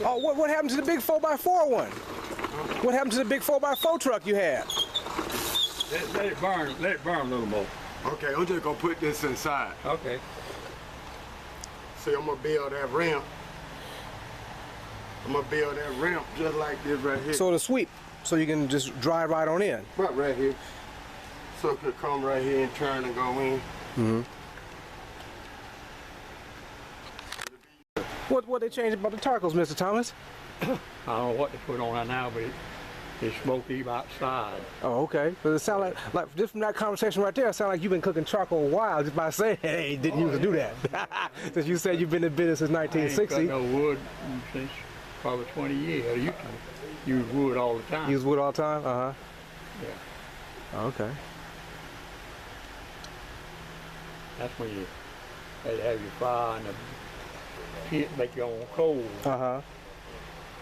Oh, what happened to the big 4x4 one? What happened to the big 4x4 truck you had? Let it burn a little more. Okay, I'm just gonna put this inside. Okay. See, I'm gonna build that ramp. I'm gonna build that ramp just like this right here. So to sweep, so you can just drive right on in. Right here. So it could come right here and turn and go in. Mm-hmm. What they changed about the Tarkos, Mr. Thomas? I don't know what to put on right now, but it's smoky outside. Oh, okay. But it sound like just from that conversation right there, it sound like you've been cooking charcoal a while just by saying, hey, didn't used to do that. Since you said you've been in business since 1960. I ain't cut no wood since probably 20 years. I used to use wood all the time. Use wood all the time? Uh-huh. Yeah. Okay. That's when you had to have your fire and the pit make your own coal. Uh-huh.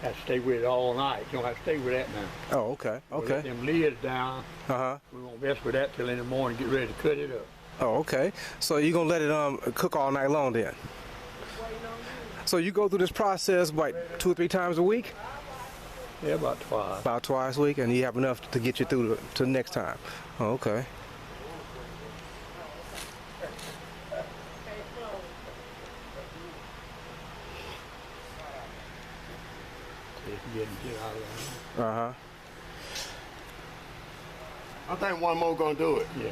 Have to stay with it all night. You don't have to stay with that now. Oh, okay. We'll Okay. let them lids down. Uh-huh. We won't mess with that till in the morning, get ready to cut it up. Oh, okay. So you're gonna let it cook all night long then? So you go through this process what, 2 or 3 times a week? Yeah, about twice. About twice a week, and you have enough to get you through to the next time. Oh, okay. Get out of there. Uh-huh. I think one more gonna do it. Yeah.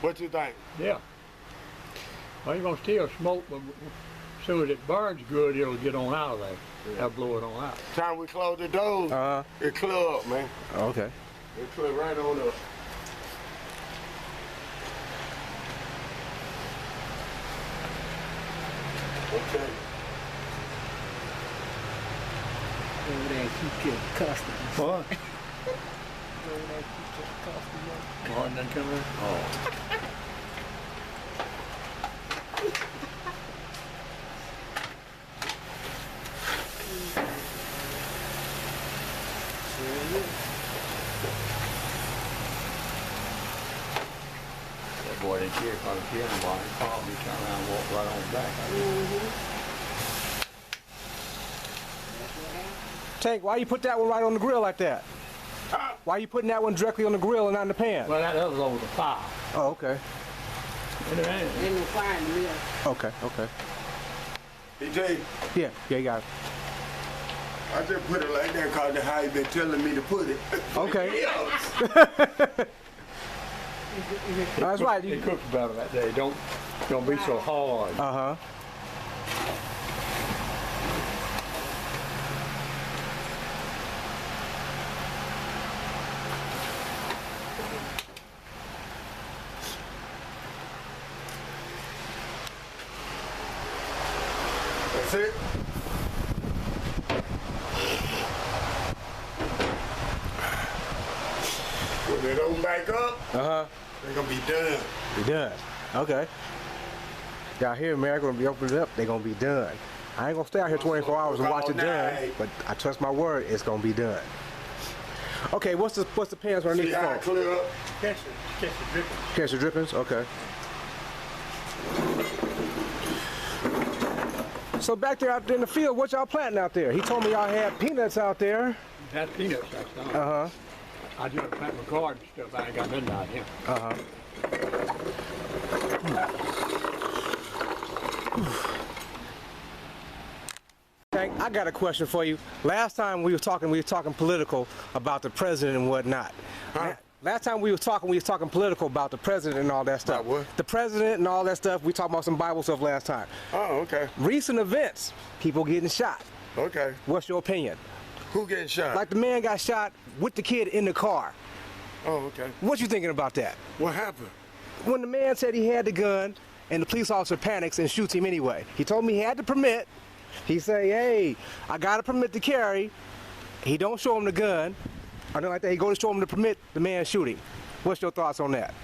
What you think? Yeah. Well, you're gonna still smoke, but as soon as it burns good, it'll get on out of there. That'll blow it on out. Time we close the doors, it clear up, man. Okay. It clear right on up. Okay. Over there and keep getting customers. What? Over there and keep getting customers. Martin done come in? Oh. That boy didn't care about the piano bar. He called me, turned around and walked right on back. Tank, why you put that one right on the grill like that? Why you putting that one directly on the grill and not in the pan? Well, that other was over the fire. Oh, okay. And it ain't. Ain't no fire in the mill. Okay, okay. DJ, Yeah, you got it. I just put it like that because that's how you been telling me to put it. Okay. That's right. It cooks better that day. Don't be so hard. Uh-huh. That's it. When they don't back up, they're gonna be done. Be done. Okay. Y'all hear me? I'm gonna be opening it up. They're gonna be done. I ain't gonna stay out here 24 hours and watch it done, but I trust my word, it's gonna be done. Okay, what's the pans underneath See the how it phone? clear up? Catch the dripping. Catch the drippings? Okay. So back there out there in the field, what y'all planting out there? He told me y'all had peanuts out there. That's peanuts, that's all. Uh-huh. I just plant my garden stuff. I ain't got nothing out here. Uh-huh. Hank, I got a question for you. Last time we were talking political about the president and whatnot. Huh? Last time we were talking political about the president and all that stuff. About what? The president and all that stuff. We talked about some Bible stuff last time. Oh, okay. Recent events, people getting shot. Okay. What's your opinion? Who getting shot? Like the man got shot with the kid in the car. Oh, okay. What you thinking about that? What happened? When the man said he had the gun and the police officer panics and shoots him anyway. He told me he had the permit. He say, hey, I got a permit to carry. He don't show him the gun. Or nothing like that. He go to show him the permit, the man shoot him. What's your thoughts on that?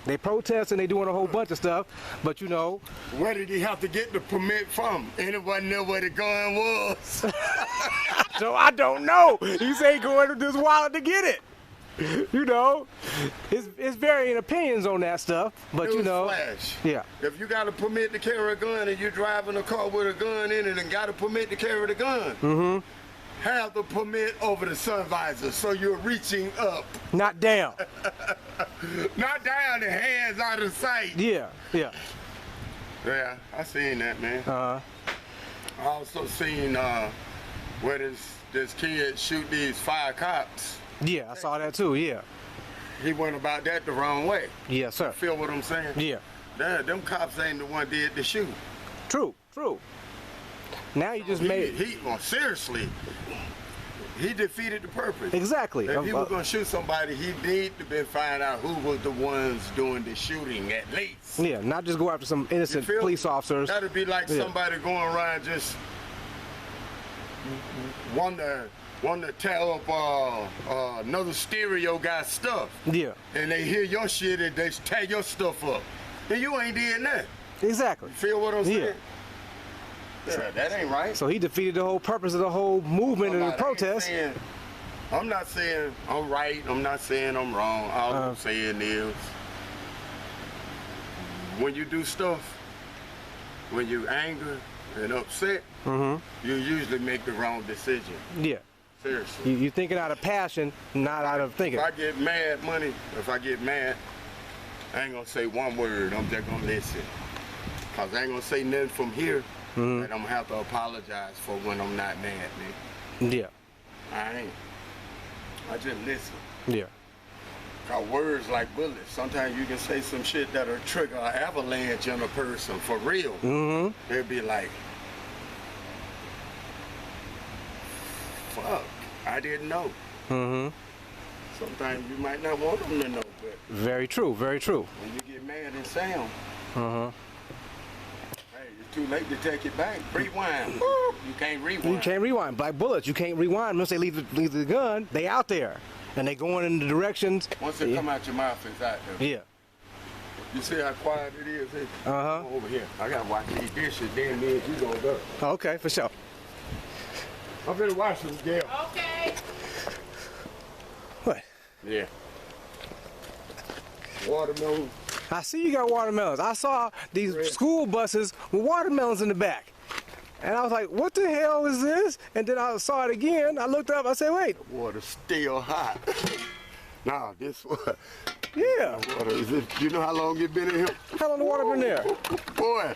They protest and they doing a whole bunch of stuff, but you know. Where did he have to get the permit from? Anyone know where the gun was? So I don't know. He say he going to this wallet to get it. You know, it's varying opinions on that stuff, but you know, Newsflash. yeah, If you got a permit to carry a gun and you're driving a car with a gun in it and got a permit to carry the gun, have the permit over the sun visor so you're reaching up, not down. not down, the hands out of sight. Yeah, yeah. Yeah, I seen that, man. I also seen where this kid shoot these 5 cops. Yeah, I saw that too. Yeah, He went about that the wrong way. yes, sir. Feel what I'm saying? Yeah, Them cops ain't the one did the shoot. true, true. Now you just made Well, seriously, he defeated the purpose. exactly. If he was gonna shoot somebody, he need to be find out who was the ones doing the shooting at least. Yeah, not just go after some You innocent feel? police officers. That'd be like Yeah. somebody going around just want to tear up another stereo guy's stuff, Yeah, and they hear your shit and they tear your stuff up, and you ain't did that. exactly. Feel what I'm Yeah. saying? Yeah, that ain't right. So he defeated the whole purpose of the whole movement and the I ain't protest. saying- I'm not saying I'm right. I'm not saying I'm wrong. All I'm saying is, when you do stuff, when you angry and upset, you usually make the wrong decision. Yeah, Seriously. you thinking out of passion, not out of thinking. If I get mad, if I get mad, I ain't gonna say one word. I'm just gonna listen. Cause I ain't gonna say nothing from here that I'm gonna have to apologize for when I'm not mad, nigga. Yeah, I ain't. I just listen. yeah, Cause words like bullets. Sometimes you can say some shit that'll trigger an avalanche in a person for real. They'll be like, fuck, I didn't know. Sometimes you might not want them to know, but very true, very true. when you get mad and sound, hey, it's too late to take it back. Rewind. You can't rewind. You can't rewind. Black bullets, you can't rewind. Once they leave the gun, they out there. And they going in the directions. Once it come out your mouth, it's out there. Yeah. You see how quiet it is? Hey, Uh-huh. come over here. I gotta watch these dishes. Then me and you gonna go. Okay, for sure. I'm finna watch them, Gail. Okay. What? Yeah. Watermelon. I see you got watermelons. I saw these school buses with watermelons in the back. And I was like, what the hell is this? And then I saw it again. I looked up, I said, wait, Water's still hot. Nah, this water yeah. is it? You know how long it been in here? How long the water been there? Boy,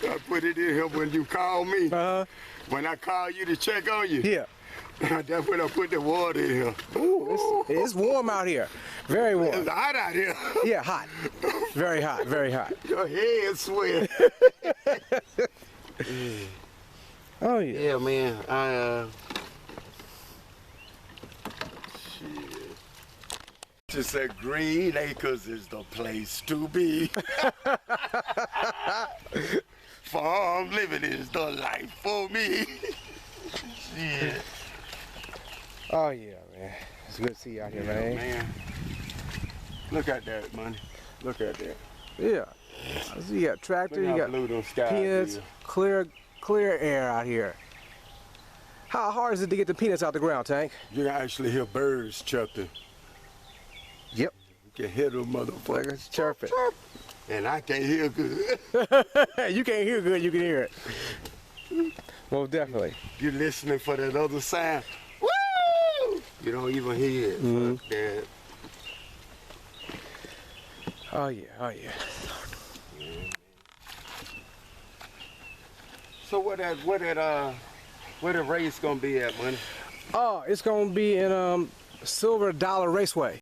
I put it in here when you called me. Uh-huh. When I called you to check on you. Yeah. That's when I put the water in here. Ooh, it's warm out here. Very warm. It's hot out here. Yeah, hot. Very hot, very hot. Your head sweat. Oh, yeah. Yeah, man. Shit. Just said Green Acres is the place to be. Farm living is the life for me. Shit. Oh, yeah, man. It's good to see you out here, man. Man. Look at that, money. Look at that. Yeah. I see you got tractor, Look you how got blue them skies peanuts, is. clear air out here. How hard is it to get the peanuts out the ground, Tank? You can actually hear birds chirping. Yep. You can hear them Like motherfuckers. it's chirping. And I can't hear good. You can't hear good, you can hear it. Well, definitely. You're listening for that other sound. Woo! You don't even hear it. Fuck that. Oh, yeah, oh, yeah. So where the race gonna be at, money? Oh, it's gonna be in Silver Dollar Raceway.